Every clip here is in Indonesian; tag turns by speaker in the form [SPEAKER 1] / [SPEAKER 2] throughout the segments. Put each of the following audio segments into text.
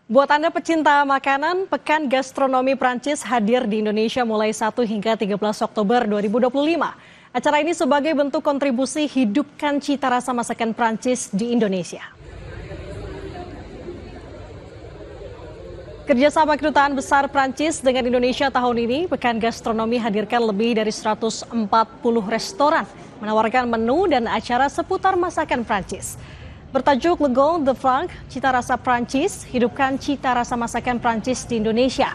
[SPEAKER 1] Buat Anda pecinta makanan, Pekan Gastronomi Prancis hadir di Indonesia mulai 1 hingga 13 Oktober 2025. Acara ini sebagai bentuk kontribusi hidupkan cita rasa masakan Prancis di Indonesia. Kerjasama Kedutaan Besar Prancis dengan Indonesia tahun ini, Pekan Gastronomi hadirkan lebih dari 140 restoran, menawarkan menu dan acara seputar masakan Prancis. Bertajuk Le Goût de France, Cita Rasa Prancis, hidupkan cita rasa masakan Prancis di Indonesia.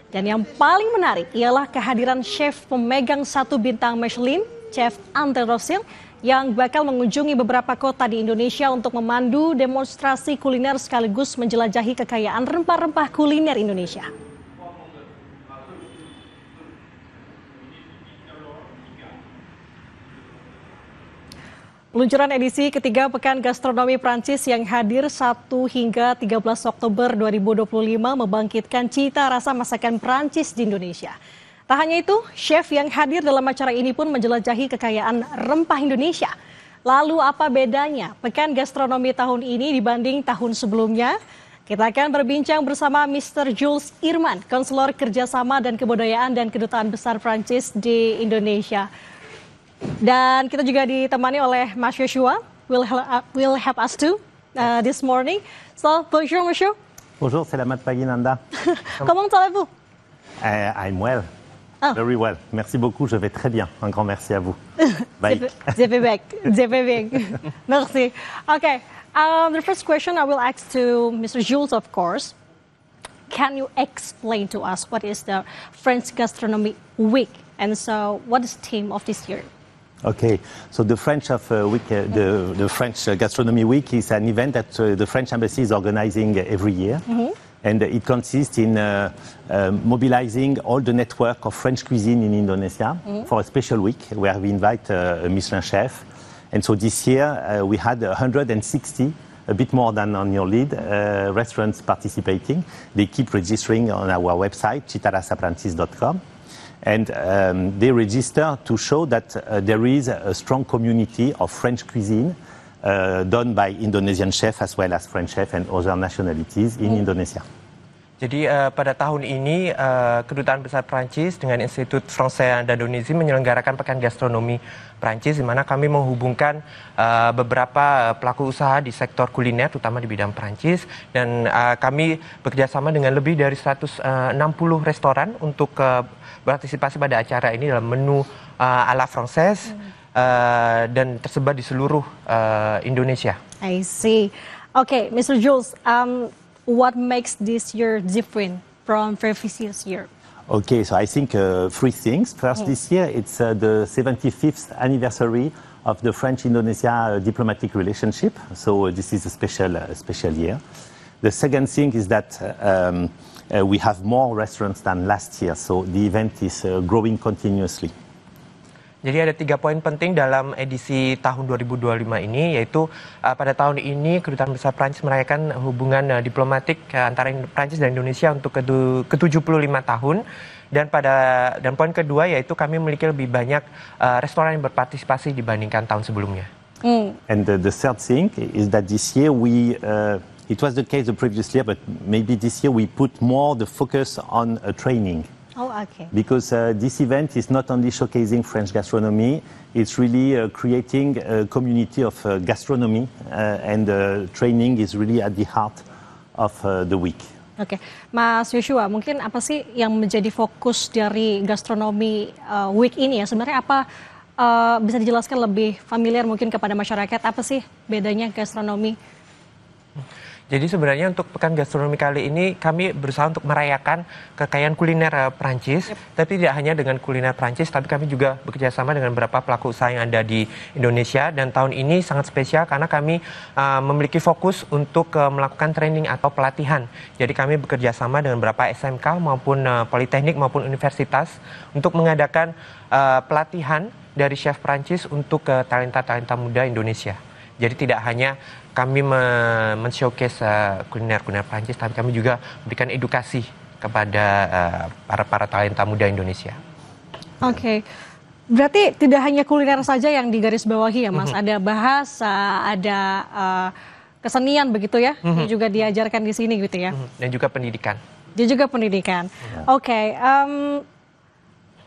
[SPEAKER 1] Dan yang paling menarik ialah kehadiran chef pemegang 1 bintang Michelin, Chef Ante Rosil, yang bakal mengunjungi beberapa kota di Indonesia untuk memandu demonstrasi kuliner sekaligus menjelajahi kekayaan rempah-rempah kuliner Indonesia. Peluncuran edisi ketiga Pekan Gastronomi Prancis yang hadir 1 hingga 13 Oktober 2025 membangkitkan cita rasa masakan Prancis di Indonesia. Tak hanya itu, chef yang hadir dalam acara ini pun menjelajahi kekayaan rempah Indonesia. Lalu apa bedanya Pekan Gastronomi tahun ini dibanding tahun sebelumnya? Kita akan berbincang bersama Mr. Jules Irman, Konselor Kerjasama dan Kebudayaan dan Kedutaan Besar Prancis di Indonesia. Dan kita juga ditemani oleh Mas Joshua, will help us too this morning. So, bonjour, monsieur.
[SPEAKER 2] Bonjour, c'est la Pagui Nanda.
[SPEAKER 1] Comment allez-vous?
[SPEAKER 2] I'm well. Very well. Merci beaucoup, je vais très bien. Un grand merci à vous. Bye.
[SPEAKER 1] Je vais bien. Merci. Okay, the first question I will ask to Mr. Jules, of course. Can you explain to us what is the French Gastronomy Week? And so, what is the theme of this year?
[SPEAKER 2] Okay, so the French Gastronomy Week is an event that the French Embassy is organizing every year. And it consists in mobilizing all the network of French cuisine in Indonesia for a special week where we invite a Michelin chef. And so this year we had 160, a bit more than on your lead, restaurants participating. They keep registering on our website, citarasaprancis.com. And they register to show that there is a strong community of French cuisine done by Indonesian chefs as well as French chefs and other nationalities in Indonesia.
[SPEAKER 3] Jadi pada tahun ini Kedutaan Besar Prancis dengan Institut Français d'Indonésie menyelenggarakan Pekan Gastronomi Prancis, di mana kami menghubungkan beberapa pelaku usaha di sektor kuliner, terutama di bidang Prancis, dan kami bekerjasama dengan lebih dari 160 restoran untuk berpartisipasi pada acara ini dalam menu ala Française. Dan tersebar di seluruh Indonesia.
[SPEAKER 1] I see. Okay, Mr. Jules, what makes this year different from previous year?
[SPEAKER 2] Okay, so I think 3 things. First, this year it's the 75th anniversary of the French-Indonesia diplomatic relationship. So this is a special year. The second thing is that we have more restaurants than last year, so the event is growing continuously.
[SPEAKER 3] Jadi ada 3 poin penting dalam edisi tahun 2025 ini, yaitu pada tahun ini Kedutaan Besar Prancis merayakan hubungan diplomatik antara Prancis dan Indonesia untuk ke-75 tahun. Dan poin kedua yaitu kami memiliki lebih banyak restoran yang berpartisipasi dibandingkan tahun sebelumnya.
[SPEAKER 2] And the third thing is that this year it was the case the previous year, but maybe this year we put more the focus on training.
[SPEAKER 1] Oh, okay.
[SPEAKER 2] Because this event is not only showcasing French gastronomy, it's really creating a community of gastronomy, and training is really at the heart of the week.
[SPEAKER 1] Oke, Mas Joshua, mungkin apa sih yang menjadi fokus dari Gastronomi Week ini ya? Sebenarnya apa bisa dijelaskan lebih familiar mungkin kepada masyarakat, apa sih bedanya gastronomi?
[SPEAKER 3] Jadi sebenarnya untuk Pekan Gastronomi kali ini kami berusaha untuk merayakan kekayaan kuliner Prancis, tapi tidak hanya dengan kuliner Prancis, tapi kami juga bekerjasama dengan beberapa pelaku usaha yang ada di Indonesia. Dan tahun ini sangat spesial karena kami memiliki fokus untuk melakukan training atau pelatihan. Jadi kami bekerjasama dengan beberapa SMK maupun politeknik maupun universitas untuk mengadakan pelatihan dari chef Prancis untuk talenta-talenta muda Indonesia. Jadi tidak hanya kami men-showcase kuliner-kuliner Prancis, tapi kami juga memberikan edukasi kepada para talenta muda Indonesia.
[SPEAKER 1] Oke, berarti tidak hanya kuliner saja yang digarisbawahi ya Mas, ada bahasa, ada kesenian begitu ya, yang juga diajarkan di sini gitu ya.
[SPEAKER 3] Dan juga pendidikan.
[SPEAKER 1] Dia juga pendidikan. Oke,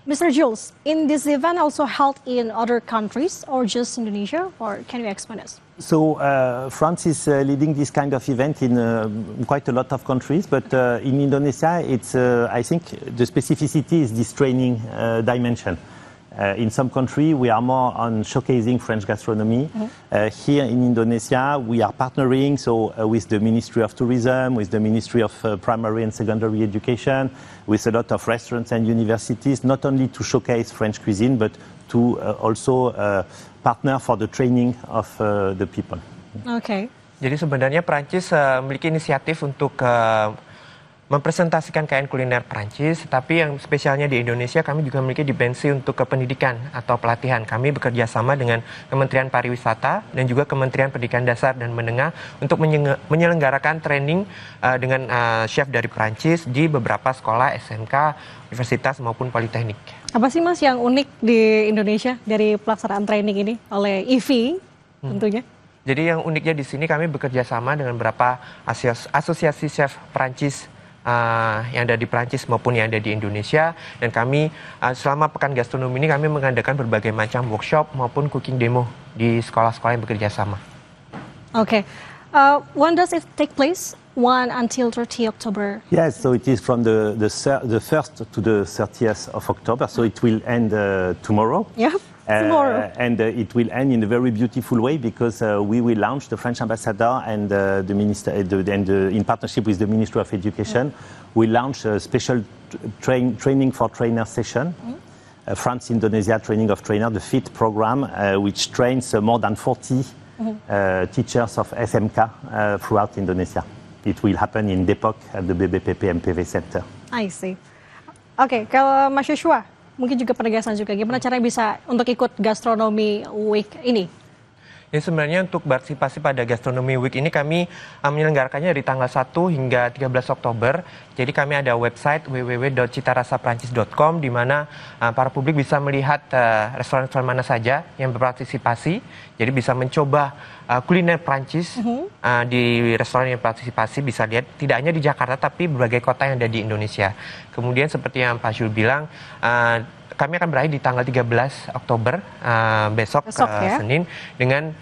[SPEAKER 1] Mr. Jules, in this event also held in other countries or just Indonesia, or can you explain us?
[SPEAKER 2] So France is leading this kind of event in quite a lot of countries, but in Indonesia, it's I think the specificity is this training dimension. In some countries, we are more on showcasing French gastronomy. Here in Indonesia, we are partnering with the Ministry of Tourism, with the Ministry of Primary and Secondary Education, with a lot of restaurants and universities, not only to showcase French cuisine, but to also partner for the training of the people.
[SPEAKER 1] Oke.
[SPEAKER 3] Jadi sebenarnya Prancis memiliki inisiatif untuk mempresentasikan kekayaan kuliner Prancis, tapi yang spesialnya di Indonesia kami juga memiliki dimensi untuk kependidikan atau pelatihan. Kami bekerja sama dengan Kementerian Pariwisata dan juga Kementerian Pendidikan Dasar dan Menengah untuk menyelenggarakan training dengan chef dari Prancis di beberapa sekolah, SMK, universitas maupun politeknik.
[SPEAKER 1] Apa sih Mas yang unik di Indonesia dari pelaksanaan training ini oleh IFI tentunya?
[SPEAKER 3] Jadi yang uniknya di sini kami bekerja sama dengan beberapa asosiasi chef Prancis yang ada di Prancis maupun yang ada di Indonesia, dan kami selama Pekan Gastronomi ini kami mengadakan berbagai macam workshop maupun cooking demo di sekolah-sekolah yang bekerja sama.
[SPEAKER 1] Okay. When does it take place? 1 until 30 October.
[SPEAKER 2] Yes, so it is from the 1st to the 30th of October, so it will end tomorrow.
[SPEAKER 1] Yeah. Tomorrow.
[SPEAKER 2] And it will end in a very beautiful way because we will launch the French ambassador and the minister, in partnership with the Ministry of Education, we launch a special training for trainer session. France-Indonesia Training of Trainer, the FIT program, which trains more than 40 teachers of SMK throughout Indonesia. It will happen in Depok at the BBPP MPV Center.
[SPEAKER 1] I see. Oke, kalau Mas Joshua, mungkin juga penegasan juga, gimana caranya bisa untuk ikut Gastronomy Week ini?
[SPEAKER 3] Ya, sebenarnya untuk partisipasi pada Gastronomy Week ini kami menyelenggarakannya dari tanggal 1 hingga 13 Oktober. Jadi kami ada website www.citarasaprancis.com di mana para publik bisa melihat restoran-restoran mana saja yang berpartisipasi. Jadi bisa mencoba kuliner Prancis di restoran yang berpartisipasi, bisa lihat tidak hanya di Jakarta tapi berbagai kota yang ada di Indonesia. Kemudian seperti yang Pak Jules bilang, kami akan berakhir di tanggal 13 Oktober, besok ya? Senin, dengan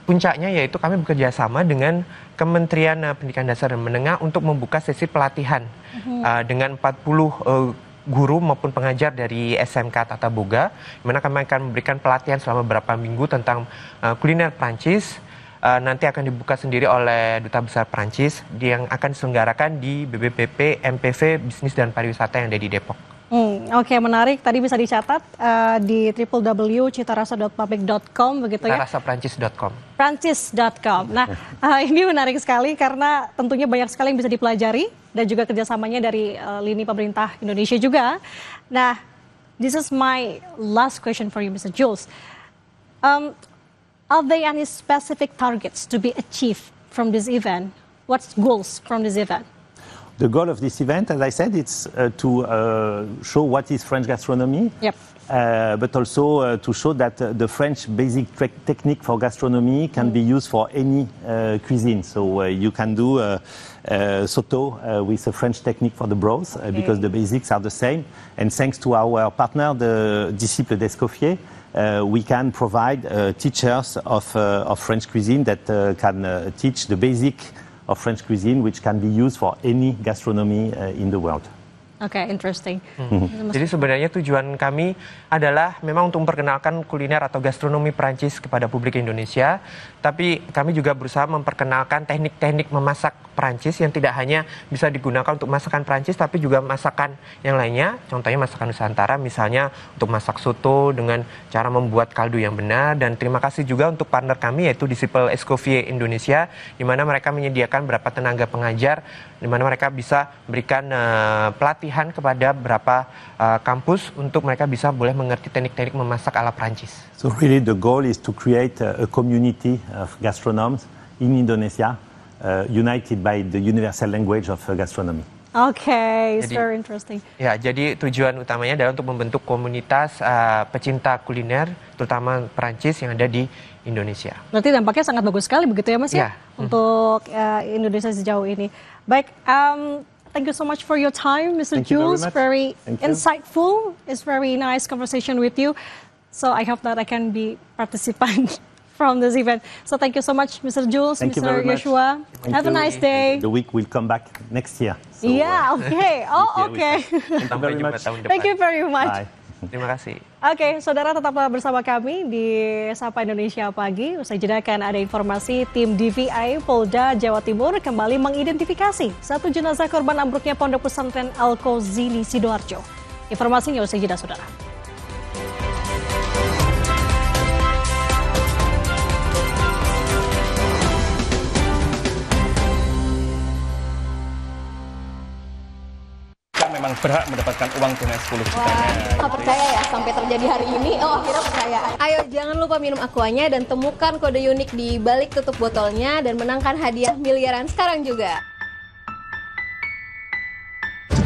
[SPEAKER 3] puncaknya yaitu kami bekerja sama dengan Kementerian Pendidikan Dasar dan Menengah untuk membuka sesi pelatihan dengan 40 guru maupun pengajar dari SMK Tata Boga, di mana kami akan memberikan pelatihan selama beberapa minggu tentang kuliner Prancis. Nanti akan dibuka sendiri oleh Duta Besar Prancis yang akan diselenggarakan di BBPP MPV Bisnis dan Pariwisata yang ada di Depok.
[SPEAKER 1] Oke, menarik. Tadi bisa dicatat di www.citarasa.public.com begitu ya?
[SPEAKER 3] Citarasaprancis.com.
[SPEAKER 1] Prancis.com. Nah, ini menarik sekali karena tentunya banyak sekali yang bisa dipelajari dan juga kerjasamanya dari lini pemerintah Indonesia juga. Nah, this is my last question for you, Mr. Jules. Are there any specific targets to be achieved from this event? What's goals from this event?
[SPEAKER 2] The goal of this event, as I said, it's to show what is French gastronomy, but also to show that the French basic technique for gastronomy can be used for any cuisine. So you can do sauté with a French technique for the broth, because the basics are the same. And thanks to our partner, the Disciples d'Escoffier, we can provide teachers of French cuisine that can teach the basic of French cuisine, which can be used for any gastronomy in the world.
[SPEAKER 1] Oke, interesting.
[SPEAKER 3] Jadi sebenarnya tujuan kami adalah memang untuk memperkenalkan kuliner atau gastronomi Prancis kepada publik Indonesia, tapi kami juga berusaha memperkenalkan teknik-teknik memasak Prancis yang tidak hanya bisa digunakan untuk masakan Prancis, tapi juga masakan yang lainnya, contohnya masakan Nusantara, misalnya untuk masak soto dengan cara membuat kaldu yang benar. Dan terima kasih juga untuk partner kami yaitu Disciples Escoffier Indonesia, di mana mereka menyediakan beberapa tenaga pengajar, di mana mereka bisa berikan pelatihan kepada beberapa kampus untuk mereka bisa boleh mengerti teknik-teknik memasak ala Prancis.
[SPEAKER 2] So really the goal is to create a community of gastronomes in Indonesia, united by the universal language of gastronomy.
[SPEAKER 1] Okay, it's
[SPEAKER 3] Jadi-
[SPEAKER 1] very interesting.
[SPEAKER 3] Ya, jadi tujuan utamanya adalah untuk membentuk komunitas pecinta kuliner, terutama Perancis yang ada di Indonesia.
[SPEAKER 1] Berarti dampaknya sangat bagus sekali begitu ya Mas ya,
[SPEAKER 3] Ya.
[SPEAKER 1] untuk Indonesia sejauh ini. Baik, thank you so much for your time, Mr.
[SPEAKER 2] Thank you very
[SPEAKER 1] Jules.
[SPEAKER 2] much.
[SPEAKER 1] Very
[SPEAKER 2] Thank you.
[SPEAKER 1] insightful. It's very nice conversation with you. So I hope that I can be participant from this event. So thank you so much, Mr. Jules,
[SPEAKER 2] Thank you
[SPEAKER 1] Mr.
[SPEAKER 2] very much.
[SPEAKER 1] Joshua.
[SPEAKER 2] Thank
[SPEAKER 1] Have a
[SPEAKER 2] you.
[SPEAKER 1] nice day.
[SPEAKER 2] The week will come back next year. So,
[SPEAKER 1] Yeah, okay. Oh,
[SPEAKER 2] this year we
[SPEAKER 1] okay.
[SPEAKER 2] start. Thank you
[SPEAKER 3] Sampai
[SPEAKER 2] very
[SPEAKER 3] jumpa
[SPEAKER 2] much.
[SPEAKER 3] tahun depan.
[SPEAKER 1] Thank you very much.
[SPEAKER 2] Bye.
[SPEAKER 3] Terima kasih.
[SPEAKER 1] Oke, saudara tetaplah bersama kami di Sapa Indonesia Pagi. Usai jeda akan ada informasi tim DVI Polda Jawa Timur kembali mengidentifikasi satu jenazah korban ambruknya Pondok Pesantren Al-Kozili Sidoarjo. Informasinya usai jeda, saudara.
[SPEAKER 4] Kan memang berhak mendapatkan uang tunai 10 jutanya.
[SPEAKER 5] Nggak percaya ya sampai terjadi hari ini. Oh, akhirnya percaya. Ayo jangan lupa minum Aquanya dan temukan kode unik di balik tutup botolnya dan menangkan hadiah miliaran sekarang juga.